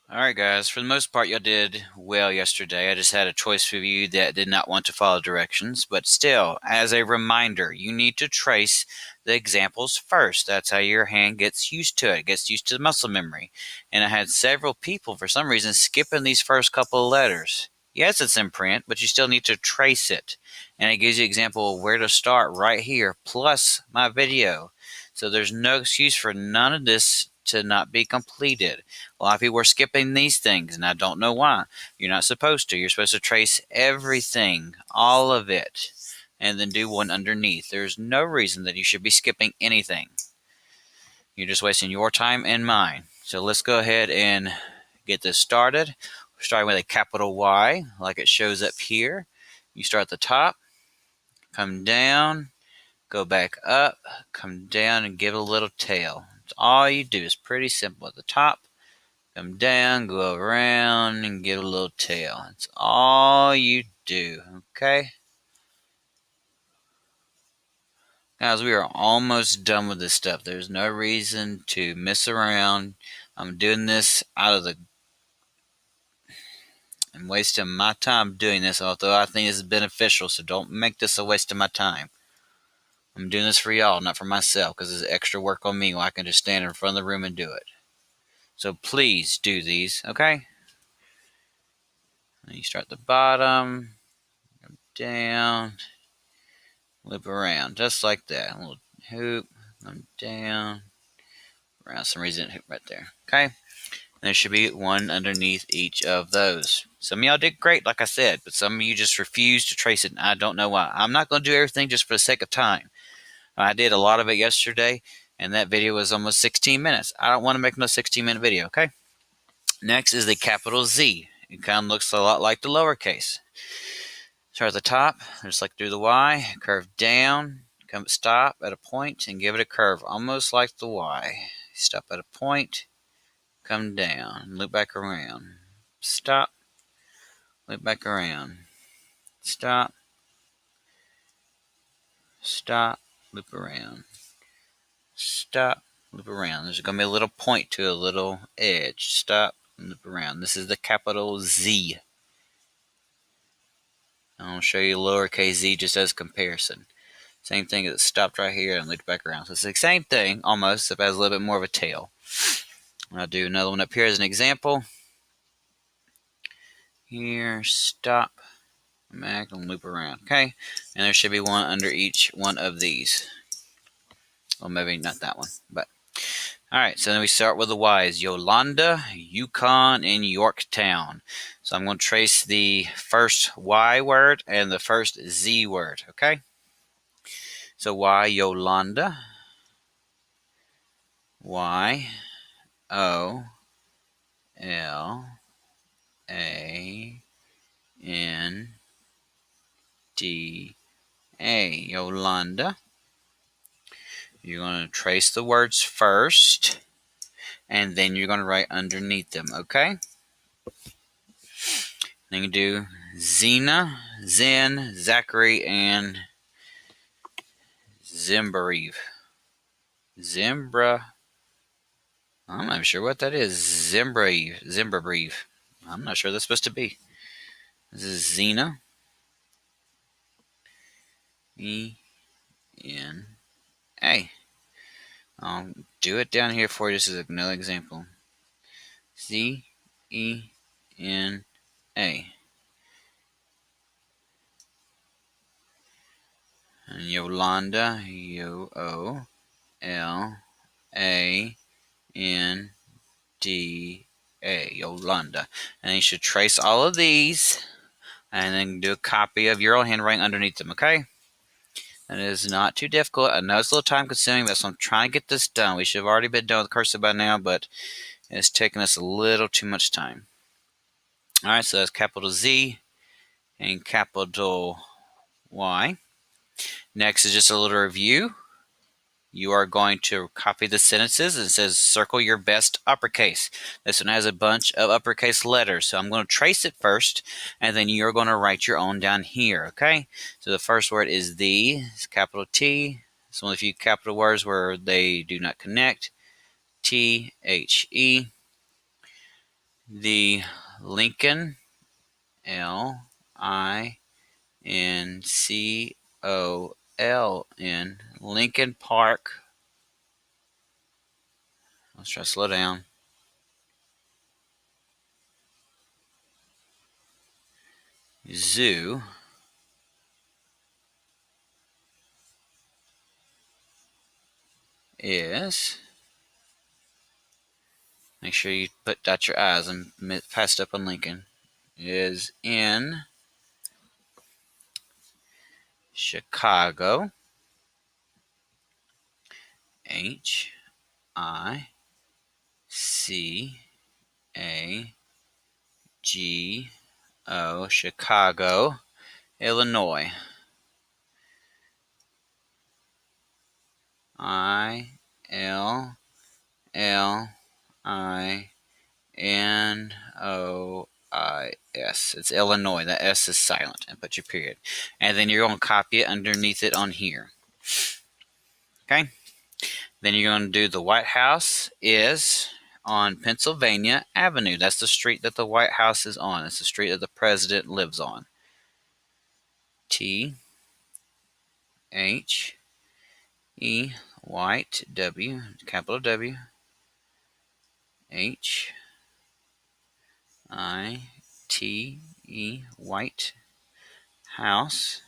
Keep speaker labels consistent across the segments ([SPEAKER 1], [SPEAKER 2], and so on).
[SPEAKER 1] Alright guys, for the most part y'all did well yesterday. I just had a choice of you that did not want to follow directions, but still, as a reminder, you need to trace the examples first. That's how your hand gets used to it. It gets used to the muscle memory. And I had several people, for some reason, skipping these first couple of letters. Yes, it's in print, but you still need to trace it. And it gives you an example of where to start right here, plus my video. So there's no excuse for none of this to not be completed. A lot of people are skipping these things, and I don't know why. You're not supposed to. You're supposed to trace everything, all of it, and then do one underneath. There's no reason that you should be skipping anything. You're just wasting your time and mine. So let's go ahead and get this started. We're starting with a capital Y, like it shows up here. You start at the top, come down, go back up, come down, and give it a little tail. It's all you do. It's pretty simple. At the top, come down, go around, and give a little tail. That's all you do, okay? Guys, we are almost done with this stuff. There's no reason to mess around. I'm doing this I'm wasting my time doing this, although I think this is beneficial, so don't make this a waste of my time. I'm doing this for y'all, not for myself, because it's extra work on me while I can just stand in front of the room and do it. So please do these, okay? And you start at the bottom, come down, loop around, just like that. A little hoop, come down, around. Some reason hoop right there, okay? And there should be one underneath each of those. Some of y'all did great, like I said, but some of you just refuse to trace it, and I don't know why. I'm not going to do everything just for the sake of time. I did a lot of it yesterday, and that video was almost 16 minutes. I don't want to make another 16-minute video, okay? Next is the capital Z. It kind of looks a lot like the lowercase. Start at the top, just like through the Y, curve down, come stop at a point, and give it a curve, almost like the Y. Stop at a point, come down, loop back around. Stop, loop back around. Stop, stop, loop around. Stop, loop around. There's going to be a little point to a little edge. Stop, loop around. This is the capital Z. I'll show you lowercase z just as comparison. Same thing, it stopped right here and looped back around. So it's the same thing, almost, except it has a little bit more of a tail. I'll do another one up here as an example. Here, stop, back, and loop around. Okay, and there should be one under each one of these. Well, maybe not that one, but alright, so then we start with the Y's. Yolanda, Yukon, and Yorktown. So I'm going to trace the first Y word and the first Z word, okay? So Y, Yolanda. Y, O, L, A, N, D, A. Yolanda. You're going to trace the words first, and then you're going to write underneath them, okay? Then you do Zena, Zen, Zachary, and Zimbreve. Zimbra. I'm not sure what that is. Zimbreve. I'm not sure that's supposed to be. This is Zena. E-N-A. I'll do it down here for you just as another example. Z-E-N-A. And Yolanda, Yolanda. Yolanda. And you should trace all of these and then do a copy of your own handwriting underneath them, okay? That is not too difficult. I know it's a little time consuming, but so I'm trying to get this done. We should have already been done with cursive by now, but it's taking us a little too much time. Alright, so that's capital Z and capital Y. Next is just a little review. You are going to copy the sentences. It says circle your best uppercase. This one has a bunch of uppercase letters. So I'm going to trace it first, and then you're going to write your own down here, okay? So the first word is the, it's capital T. It's one of the few capital words where they do not connect. T-H-E. The Lincoln, Lincoln, Lincoln Park. Let's try to slow down. Zoo is, make sure you dot your I's and passed up on Lincoln, is in Chicago. Chicago, Chicago, Illinois. Illinois. It's Illinois. The S is silent, and put your period. And then you're going to copy it underneath it on here. Okay? Then you're going to do the White House is on Pennsylvania Avenue. That's the street that the White House is on. It's the street that the president lives on. T H E White W, capital W, H I T E, White House,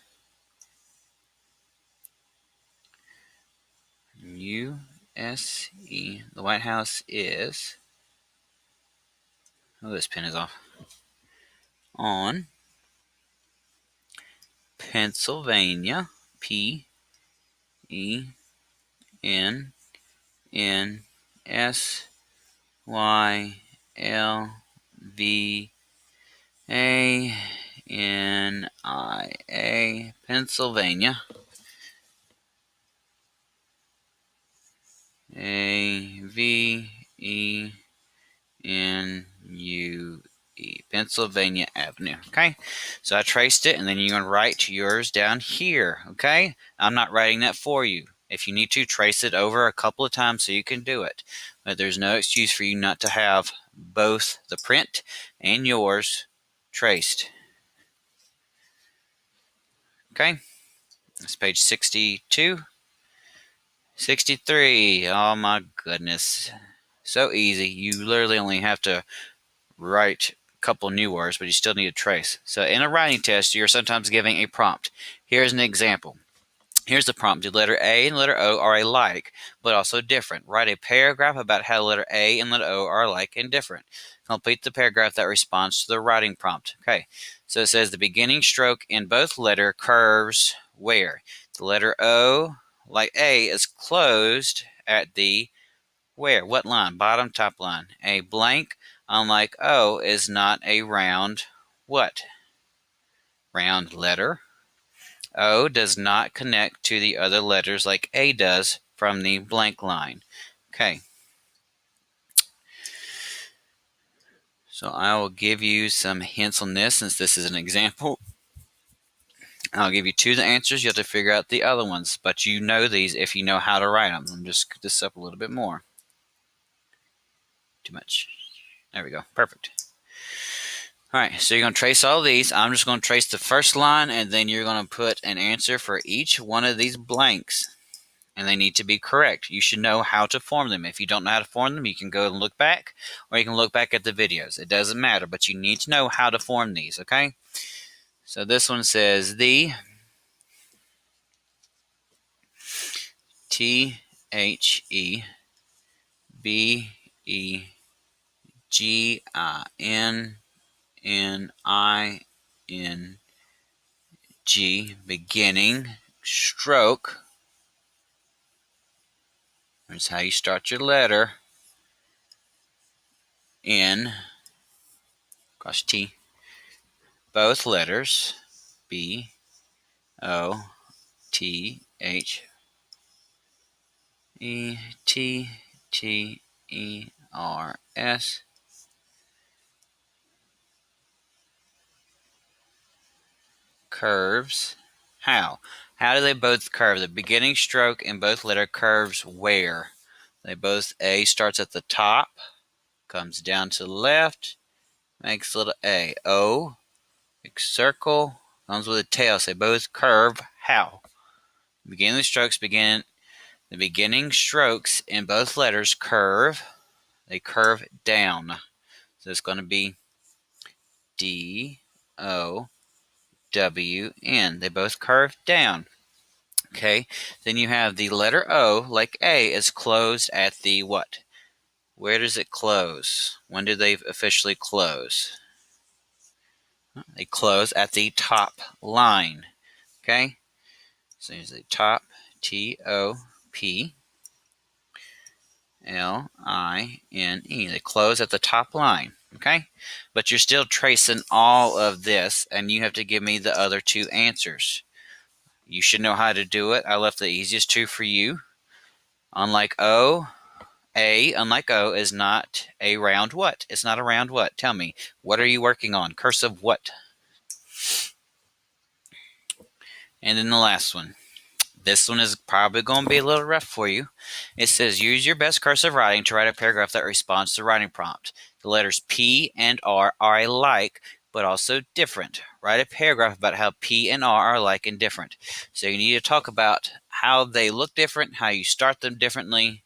[SPEAKER 1] U-S-E. The White House is, oh, this pen is off, on Pennsylvania, Pennsylvania, Pennsylvania, Avenue, Pennsylvania Avenue. Okay, so I traced it, and then you're going to write yours down here. Okay, I'm not writing that for you. If you need to, trace it over a couple of times so you can do it. But there's no excuse for you not to have both the print and yours traced. Okay, that's page 62. 63. Oh my goodness. So easy. You literally only have to write a couple new words, but you still need to trace. So in a writing test, you're sometimes giving a prompt. Here's an example. Here's the prompt. The letter A and letter O are alike, but also different. Write a paragraph about how letter A and letter O are alike and different. Complete the paragraph that responds to the writing prompt. Okay, so it says the beginning stroke in both letter curves where? The letter O, like A, is closed at the where? What line? Bottom, top line. A blank, unlike O, is not a round what? Round letter. O does not connect to the other letters like A does from the blank line. Okay. So I will give you some hints on this since this is an example. I'll give you two of the answers. You have to figure out the other ones, but you know these if you know how to write them. Let me just scoot this up a little bit more. Too much. There we go. Perfect. All right, so you're going to trace all these. I'm just going to trace the first line, and then you're going to put an answer for each one of these blanks, and they need to be correct. You should know how to form them. If you don't know how to form them, you can go and look back, or you can look back at the videos. It doesn't matter, but you need to know how to form these, okay? So this one says the THEBEGINNING, beginning, stroke. That's how you start your letter. In, gosh, T. Both letters, B, O, T, H, E, T, T, E, R, S. Curves. How? How do they both curve? The beginning stroke in both letter curves where? They both, A starts at the top, comes down to the left, makes little A. O, big circle, comes with a tail. Say both curve how. The beginning strokes in both letters curve. They curve down. So it's going to be D, O, W, N. They both curve down. Okay, then you have the letter O, like A, is closed at the what? Where does it close? When do they officially close? They close at the top line. Okay, so here's the top, T-O-P. L-I-N-E. They close at the top line, okay? But you're still tracing all of this, and you have to give me the other two answers. You should know how to do it. I left the easiest two for you. Unlike O, unlike O, is not a round what? It's not a round what? Tell me. What are you working on? Cursive what? And then the last one. This one is probably going to be a little rough for you. It says, use your best cursive writing to write a paragraph that responds to the writing prompt. The letters P and R are alike, but also different. Write a paragraph about how P and R are alike and different. So you need to talk about how they look different, how you start them differently,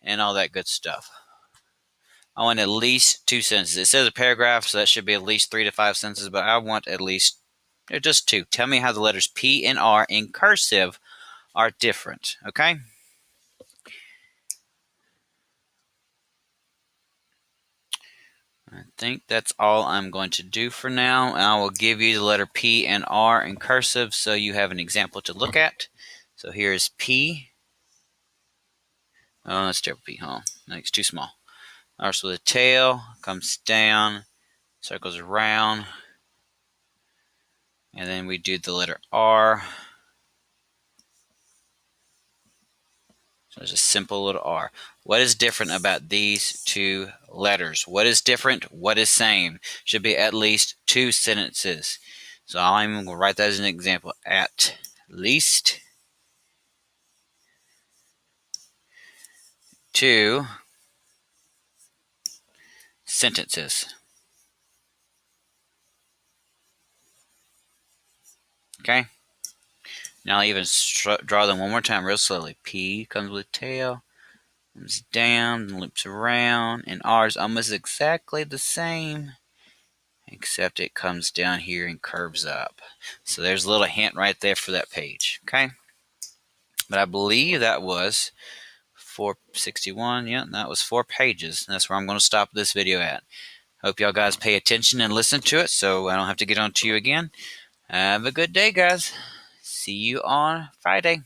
[SPEAKER 1] and all that good stuff. I want at least 2 sentences. It says a paragraph, so that should be at least 3 to 5 sentences, but I want at least just 2. Tell me how the letters P and R in cursive are different, okay? I think that's all I'm going to do for now. I will give you the letter P and R in cursive so you have an example to look at. So here's P. Oh, that's double P, huh? No, it's too small. Starts with a tail, comes down, circles around, and then we do the letter R. So there's a simple little R. What is different about these two letters? What is different? What is same? Should be at least 2 sentences. So I'm going to write that as an example. At least 2 sentences. Okay? Now I'll even draw them one more time real slowly. P comes with tail, comes down, and loops around, and R is almost exactly the same, except it comes down here and curves up. So there's a little hint right there for that page, okay? But I believe that was 461. Yeah, that was 4 pages. That's where I'm going to stop this video at. Hope y'all guys pay attention and listen to it so I don't have to get on to you again. Have a good day, guys. See you on Friday.